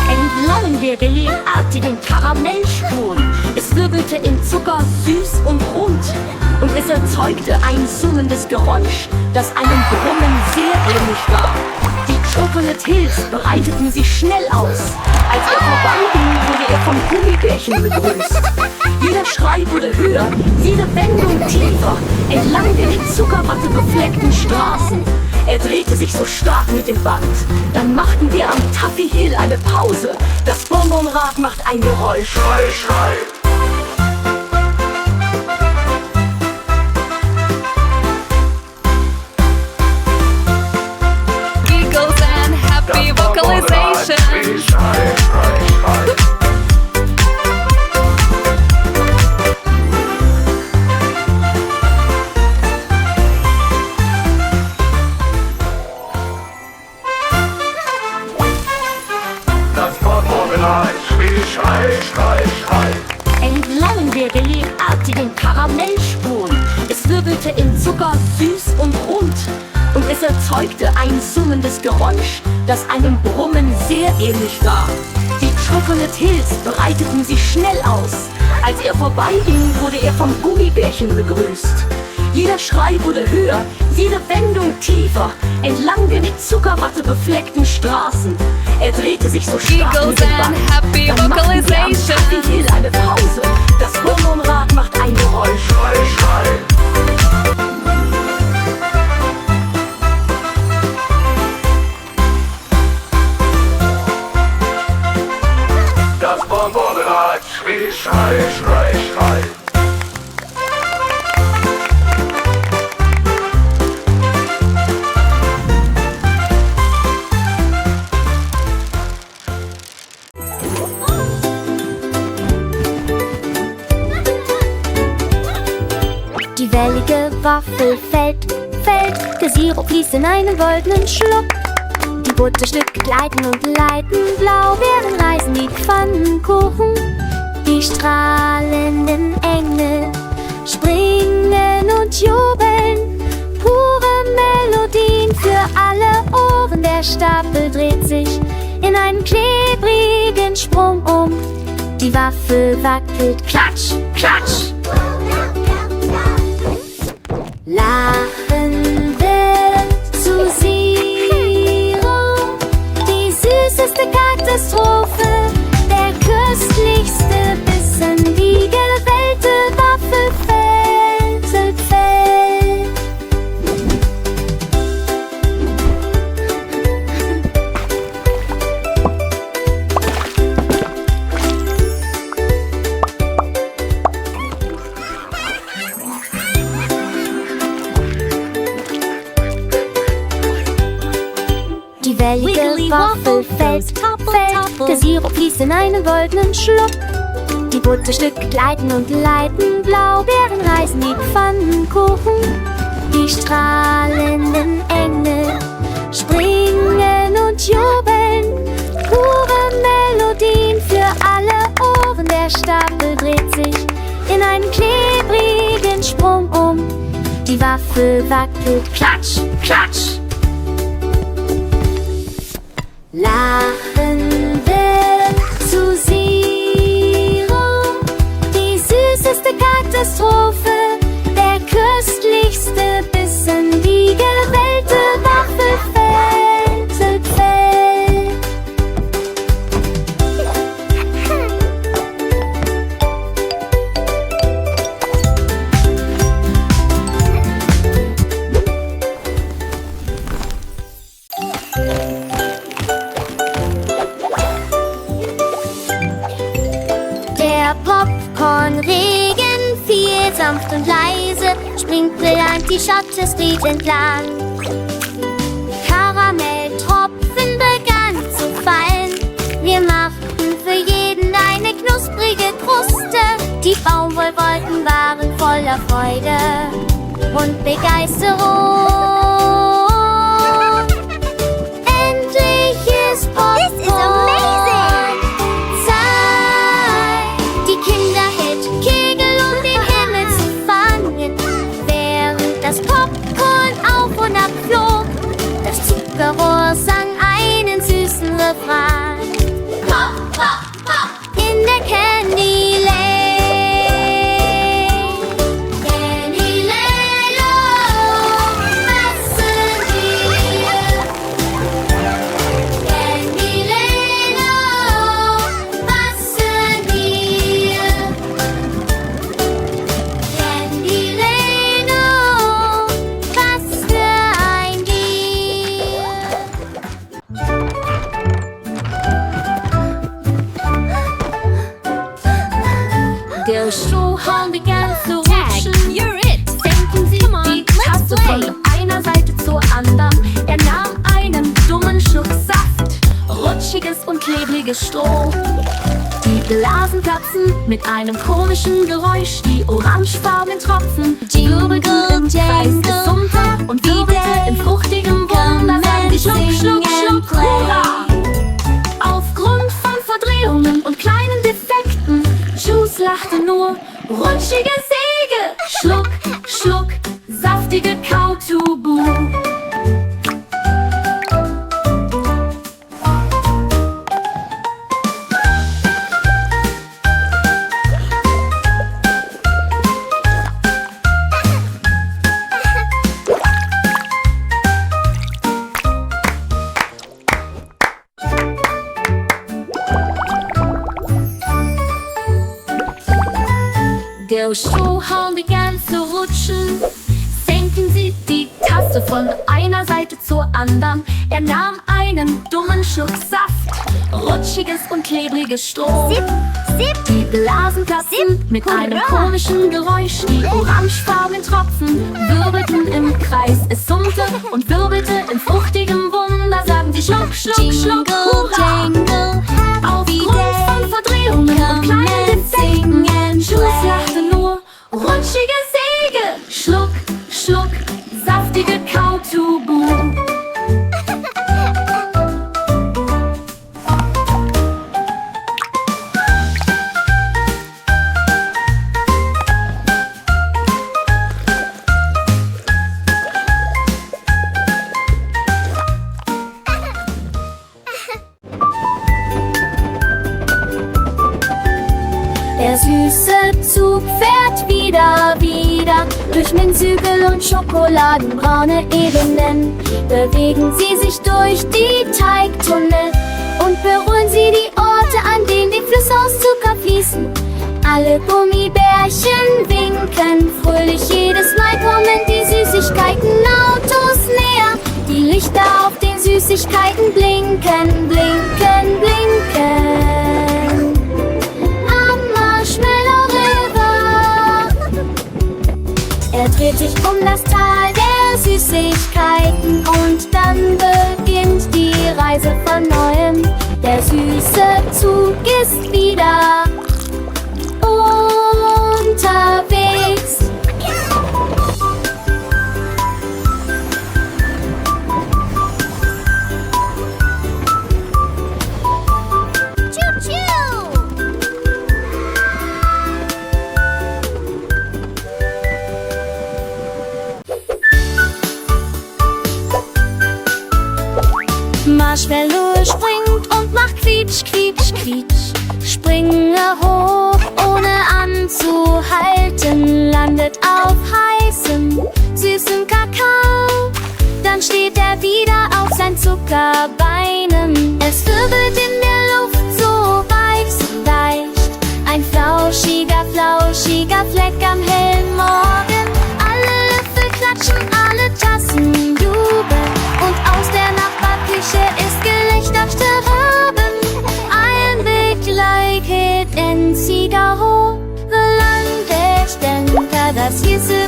Entlang der gelierartigen Karamellspuren. Es wirbelte in Zucker süß und rund. Und es erzeugte ein summendes Geräusch, das einem Brummen sehr ähnlich war. Die Chocolate Hills breiteten sich schnell aus. Als er vorbeiging, wurde er vom Gummibärchen begrüßt. Jeder Schrei wurde höher, jede Wendung tiefer, entlang der mit Zuckerwatte befleckten Straßen. Er drehte sich so stark mit dem Band. Dann machten wir am Taffy Hill eine Pause. Das Bonbonrad macht ein Geräusch. Schrei, schrei. Giggles and happy vocalization. Entlang der gelierartigen Karamellspuren. Es wirbelte in Zucker süß und rund. Und es erzeugte ein summendes Geräusch, das einem Brummen sehr ähnlich war. Die Chocolate Hills breiteten sich schnell aus. Als er vorbeiging, wurde er vom Gummibärchen begrüßt. Jeder Schrei wurde höher, jede Wendung tiefer, entlang der mit Zuckerwatte befleckten Straßen. Er drehte sich so stark mit dem Band. Dann machten wir am Taffy Hill eine Pause. Das Bonbonrad macht ein Geräusch. Schrei, schrei. Das Bonbonrad schrie, schrei, schrei, schrei. Die wellige Waffel fällt, der Sirup fließt in einen goldenen Schluck. Die Butterstücke gleiten und leiten, Blaubeeren reißen die Pfannkuchen. Die strahlenden Engel springen und jubeln, pure Melodien für alle Ohren. Der Stapel dreht sich in einen klebrigen Sprung um. Die Waffel wackelt, klatsch, klatsch. Lachende Susierung, die süßeste Katastrophe, der köstlichste Bissen, die gewellte Waffel fällt, fällt. Die wellige Waffel fällt, der Sirup fließt in einen goldenen Schluck. Die Butterstücke gleiten und leiten, Blaubeeren reißen die Pfannkuchen. Die strahlenden Engel springen und jubeln, pure Melodien für alle Ohren. Der Stapel dreht sich in einen klebrigen Sprung um. Die Waffel wackelt, klatsch, klatsch. Lachende Susierung, die süßeste Katastrophe, der köstlichste Bissen, die gewellte Waffel fällt, fällt. Der Popcornregen fiel sanft und leise, springt brillant die Schotte Street entlang. Karamelltropfen begann zu fallen, wir machten für jeden eine knusprige Kruste. Die Baumwollwolken waren voller Freude und Begeisterung. Endlich ist Popcorn. This is amazing! Zeit, die Kinder hält Kegel, um den Himmel zu fangen. Während das Popcorn auf und ab flog, das Zuckerrohr sang ein klebriges Stroh. Die Blasen platzen mit einem komischen Geräusch. Die orangefarbenen Tropfen wirbelten im Kreis. Es summte und wirbelte in fruchtigem Wunder. Sang sie schluck, schluck, schluck, hurra! Aufgrund von Verdrehungen und kleinen Defekten, Juice lachte nur, rutschige Säge. Schluck, schluck, saftige Kautubu. Der Strohhalm begann zu rutschen, senkten sie die Tasse von einer Seite zur anderen. Er nahm einen dummen Schluck Saft, rutschiges und klebriges Stroh. Sip, sip, Die Blasen platzten mit einem komischen Geräusch. Die orangefarbenen Tropfen wirbelten im Kreis. Es summte und wirbelte in fruchtigem Wunder. Sagen sie schluck, schluck, schluck, hurra! Aufgrund von Verdrehungen und kleinen Defekten, Juice lachte nur, rutschige Säge. Schluck, schluck, saftige Kautubu. Der süße Zug fährt wieder durch Minzhügel und schokoladenbraune Ebenen. Bewegen sie sich durch die Teigtunnel und berühren sie die Orte, an denen die Flüsse aus Zucker fließen. Alle Gummibärchen winken fröhlich, jedes Mal kommen die Süßigkeiten-Autos näher. Die Lichter auf den Süßigkeiten blinken, blinken, blinken. Er dreht sich um das Tal der Süßigkeiten und dann beginnt die Reise von neuem. Der süße Zug ist wieder unterwegs. choo-choo. Marshmallow springt und macht quietsch, quietsch, quietsch. Springe hoch, ohne anzuhalten, landet auf heißem, süßem Kakao. Dann steht er wieder auf seinen Zuckerbeinen. Es wirbelt in der Luft so weich, so leicht. Ein flauschiger, flauschiger Fleck am hellen Morgen. Alle Löffel klatschen, alle Tassen jubeln. Und aus der Nachbarküche ist Gelächter Haben. Ein big like it in Cigarro. The Landestenker, das hieße